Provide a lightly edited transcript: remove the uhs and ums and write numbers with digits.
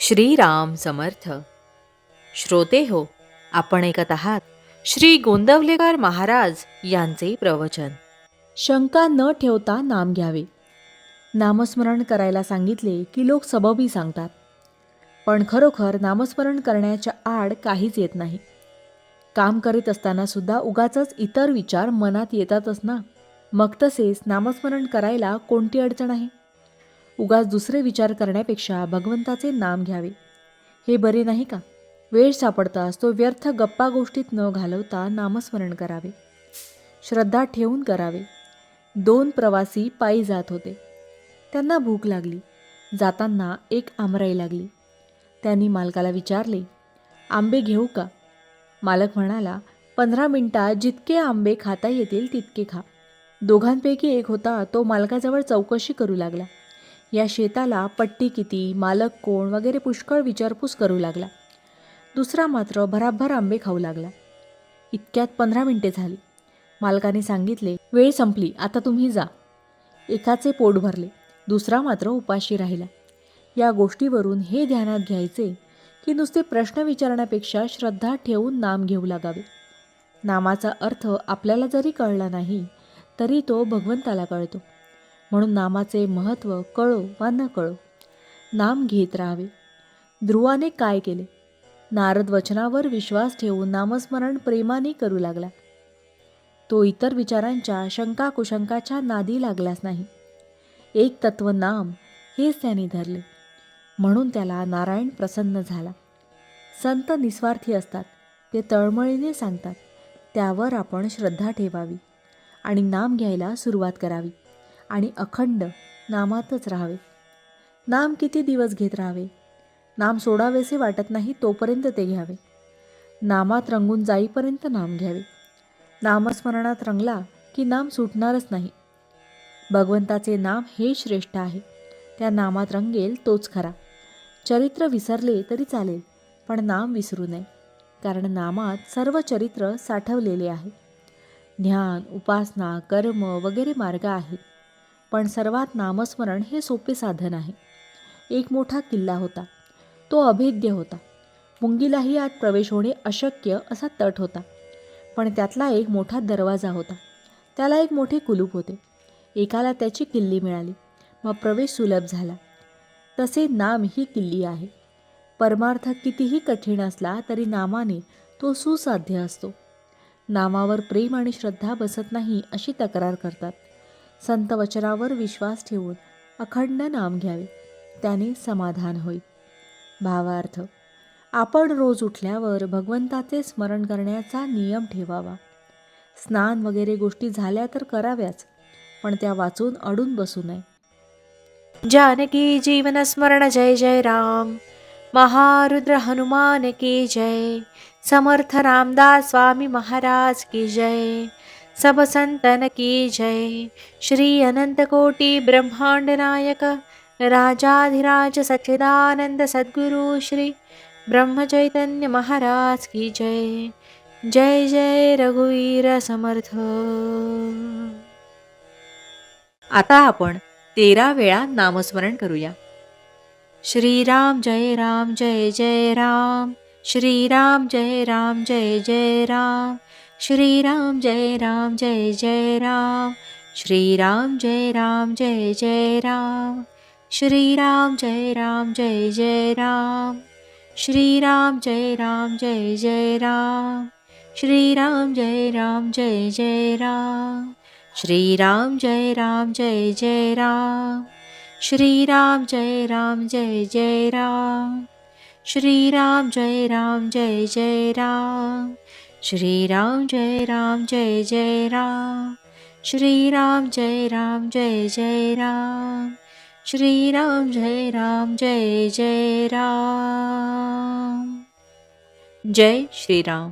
श्रीराम समर्थ. श्रोते हो, आपण ऐकत आहात श्री गोंदवलेकर महाराज यांचे प्रवचन. शंका न ठेवता नाम घ्यावे. नामस्मरण करायला सांगितले की लोक सबबी सांगतात, पण खरोखर नामस्मरण करण्याच्या आड काहीच येत नाही. काम करीत असताना सुद्धा उगाचच इतर विचार मनात येतातच ना. मग तसेच नामस्मरण करायला कोणती अडचण आहे? उगाच दुसरे विचार करण्यापेक्षा भगवंताचे नाम घ्यावे, हे बरे नाही का? वेळ सापडताच तो व्यर्थ गप्पा गोष्टीत न घालवता नामस्मरण करावे. श्रद्धा ठेवून करावे. 2 प्रवासी पायी जात होते. त्यांना भूक लागली. जाताना एक आमराई लागली. त्यांनी मालकाला विचारले, आंबे घेऊ का? मालक म्हणाला, 15 मिनिटात जितके आंबे खाता येतील तितके खा. दोघांपैकी एक होता तो मालकाजवळ चौकशी करू लागला. या शेताला पट्टी किती, मालक कोण वगैरे पुष्कळ विचारपूस करू लागला. दुसरा मात्र भराभर आंबे खाऊ लागला. इतक्यात 15 मिनिटे झाली. मालकाने सांगितले, वेळ संपली, आता तुम्ही जा. एकाचे पोट भरले, दुसरा मात्र उपाशी राहिला. या गोष्टीवरून हे ध्यानात घ्यायचे की नुसते प्रश्न विचारण्यापेक्षा श्रद्धा ठेवून नाम घेऊ लागावे. नामाचा अर्थ आपल्याला जरी कळला नाही तरी तो भगवंताला कळतो. म्हणून नामाचे महत्त्व कळो वा न कळो, नाम घेत राहावे. ध्रुवाने काय केले? नारद वचनावर विश्वास ठेवून नामस्मरण प्रेमाने करू लागला. तो इतर विचारांच्या शंका कुशंकाच्या नादी लागलाच नाही. एक तत्व नाम हेच त्याने धरले. म्हणून त्याला नारायण प्रसन्न झाला. संत निस्वार्थी असतात, ते तळमळीने सांगतात. त्यावर आपण श्रद्धा ठेवावी आणि नाम घ्यायला सुरुवात करावी आणि अखंड नामातच राहावे. नाम किती दिवस घेत राहावे? नाम सोडावेसे वाटत नाही तोपर्यंत ते घ्यावे. नामात रंगून जाईपर्यंत नाम घ्यावे. नामस्मरणात रंगला की नाम सुटणारच नाही. भगवंताचे नाम हे श्रेष्ठ आहे. त्या नामात रंगेल तोच खरा. चरित्र विसरले तरी चालेल, पण नाम विसरू नये, कारण नामात सर्व चरित्र साठवलेले आहे. ध्यान, उपासना, कर्म वगैरे मार्ग आहेत, पण सर्वात नामस्मरण हे सोपे साधन आहे. एक मोठा किल्ला होता. तो अभेद्य होता. मुंगीलाही आत प्रवेश होणे अशक्य असा तट होता. पण त्यातला एक मोठा दरवाजा होता. त्याला एक मोठे कुलूप होते. एकाला त्याची किल्ली मिळाली, मग प्रवेश सुलभ झाला. तसे नाम ही किल्ली आहे. परमार्थ कितीही कठीण असला तरी नामाने तो सुसाध्य असतो. नामावर प्रेम आणि श्रद्धा बसत नाही अशी तक्रार करतात. संत वचनावर विश्वास ठेवून अखंड नाम घ्यावे, त्याने समाधान होईल. भावार्थ, आपण रोज उठल्यावर भगवंताचे स्मरण करण्याचा नियम ठेवावा. स्नान वगैरे गोष्टी झाल्या तर कराव्याच, पण त्या वाचून अडून बसू नये. जानकी जीवन स्मरण जय जय राम. महारुद्र हनुमान की जय. समर्थ रामदास स्वामी महाराज की जय. सब संतन की जय. श्री अनंत कोटि ब्रह्मांड नायक राजाधिराज सच्चिदानंद सद्गुरु श्री ब्रह्म चैतन्य महाराज की जय. जय जय रघुवीर समर्थ. आता आपण 13 वेळा नामस्मरण करूया. श्रीराम जय राम जय जय राम. श्रीराम जय राम जय जय राम. श्रीराम जय राम जय जय राम. श्रीराम जय राम जय जय राम. श्रीराम जय राम जय जय राम. श्रीराम जय राम जय जय राम. श्रीराम जय राम जय जय राम. श्रीराम जय राम जय जय राम. श्रीराम जय राम जय जय राम. श्रीराम जय राम जय जय राम. श्रीराम जय राम जय जय राम. श्रीराम जय राम जय जय राम. श्रीराम जय राम जय जय राम. जय श्रीराम.